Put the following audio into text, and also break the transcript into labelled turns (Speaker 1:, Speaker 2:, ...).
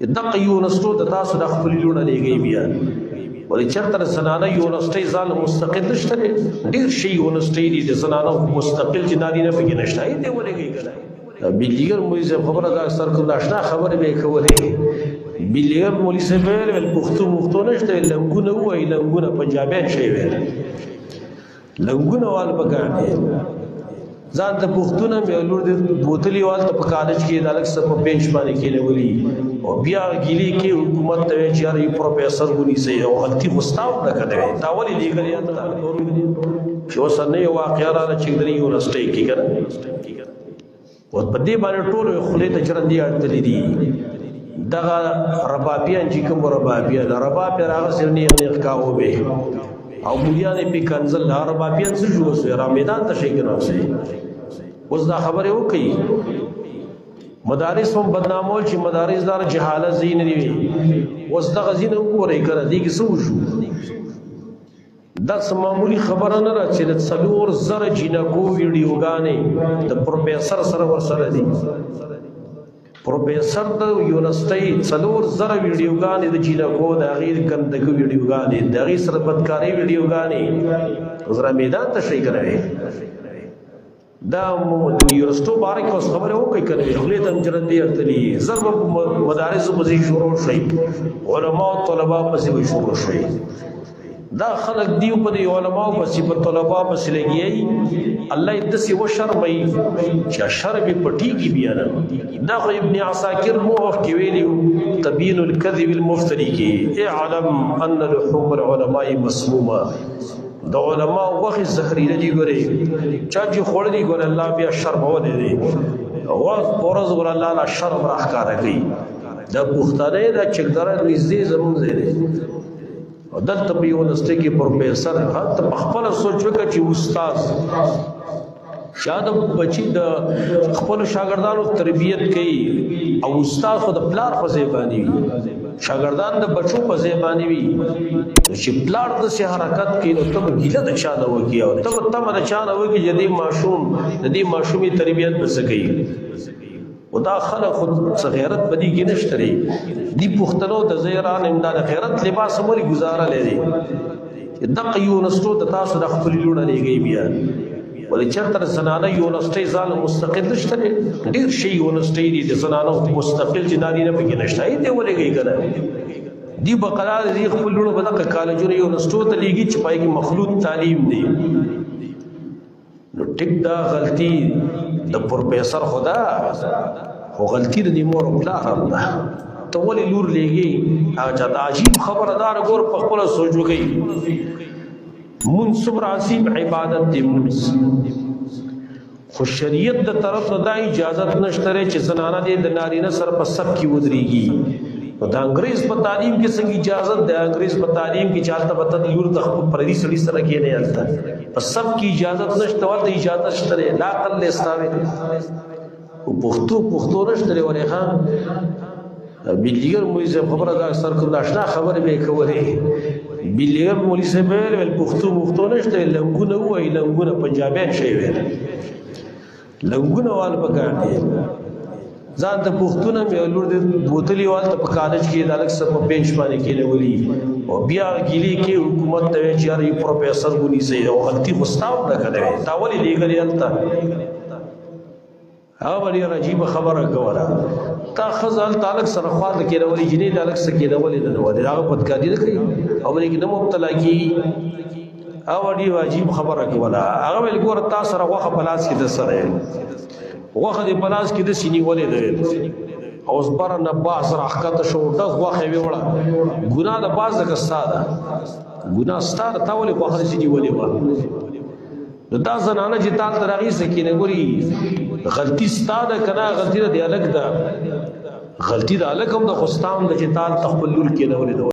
Speaker 1: دغه یونسټو د تاسو د خپل لونه لګي بیا ولې چرته زنانه یونسټي ځان مستقل نشته ډیر شي یونسټي دي د زنانه مستقل جناري نه پکې نشته دی ولګي کنه بلیګر مولوی صاحب خبره دا اکثر کوم آشنا خبره به کولې بلیګر مولوی صاحب ول پښتو نشته لنګونه وای لنګونه پنجابیان شي ویل لنګونه وال پکانه ځان ته پښتون مې لور دې بوتلی وال ته په کالج کې د الګ سره په بنچ باندې کې لولي او بیا ګيلي کې حکومت ته چې یار پروفیسور ونی سي او غلطي مستاو نه کړي دا ولي لګل یا ته چې وسنه یو واقعا را چې د یونیورسيټي کې کړه او په دې باندې ټول خلې ته چرندې اړتلې دي دغه ربابیان چې کوم ربابیان رباب راغ سرني نه کاوه به او بولیانې په کنزل ربابیان څه جوړ شو را میدان ته شي کنه اوس دا خبره وکي مدارس هم بدنامول چې مدارس دار جهالت زین دی اوس دا غزين وګورئ کړه دي کې څه وشو دا معمولی خبره نه را چې د څلور زره جنکو ویډیوګانې د پروفیسور سره ورسره دي پروفیسور د یونیورسيټي څلور زره ویډیوګانې د جنکو د غیر ګندګو ویډیوګانې د غیر سره بدکاري ویډیوګانې زرا میدان ته شي کوي دا یونیورسيټو بارے کې خبره وکړي کوي خپل ته جرندې ارتلي ضرب مدارس په شروع شي علما او طلبه په شروع شي دا خلق دیو په دی علماء په صفت طلبه په لګي الله دسي و شرمي چې شرم پټي کی بیا نه دا ابن عساکر موقف کې ویلو تبين الكذب المفتري کې اعلم ان لحوم العلماء مسمومه د علماء وخت زهريله دي ګوري چا چې خور دي ګور الله بیا شرم و دي او پرز ګور الله لا شرم راخاره کوي دا پختانه دا چکدار نږدې زمون زیره دلته په یونیورسيټي کې پروفیسور هغه خپل سوچ وکړي چې استاد شاده بچي د خپل شاګردانو تربيت کوي او استاد خو د پلار په ځبانی وي شاګردان د بچو په ځبانی وي چې پلار د سي حرکت کوي نو ته ګيله د چا نه وکی او ته د چا نه وکی جدي ماشوم د دې ماشومي تربيت بس کوي ودا خلق خود غیرت بدی کې نشته دی پښتنو د زیران امداد غیرت لباس موري گزاره لري دغه یونیورسيټو د تاسو د خپل لونه لګي بیا ولې چرته زنانه یونیورسيټي ځان مستقل نشته ډیر شي یونیورسيټي دي د زنانو مستقل جناري نه پکې نشته دی ولګي کنه دی بقرار دي خپل لونه په دغه کالجونو یونیورسيټو ته لګي چې پای کې مخلوط تعلیم دی نو ټیک دا غلطي د پروفیسور خدا خو غلطی د مور پلار هم ده ته ولې لور لګي هغه د عجیب خبردار ګور په خپل سوچ وکي منصب عظیم عبادت دی خو شریعت د طرف نه د اجازه نشته چې زنانه د نارینه سره په سب کې ودرېږي د انګريز په تعلیم کې څنګه اجازه ده انګريز په تعلیم کې چالتہ پته لور د پردي سړي سره کې نه آلته په سب کې اجازه نشته ورته اجازه شته لا قل استاوي او پښتو نشته ورې ها بلیګر مولوی صاحب خبره دا اکثر کوم آشنا خبره به کولې بلیګر مولوی صاحب ول پښتو نشته لنګونه وای لنګونه پنجابیان شي ویل لنګونه وال پکانه ځان ته پښتون مې لور دې بوتلی وال ته په کالج کې د الګ سره په بنچ باندې کې لولي او بیا ګيلي کې حکومت ته چې یار پروفیسور ونی سي او غلطي مستاو نه کړي دا ولي لګل یالتا هغه ډیر عجیب خبره کوله تا خزل تعلق سره خواله کې لولي جنې د الګ سره کې لولي نه ودی هغه پدګادي نه کوي او بلکې نه مبتلا کی او ډیر عجیب خبره کوله هغه ول ګور تاسو سره واخه پلاس کې د سره وخت په لاس کې د سینې ولې ده او زبر نه باز راخته شو دغه واخه ویوړه ګناه د باز د کستاده ګناه ستاره تاولې په هر سینې ولې و دا زنانه چې تاسو ترغی سکینه ګوري غلطی ستاده کنه غلطی د الګ ده غلطی د الګ هم د خوستام د چې تاسو خپل لور کې نه ولې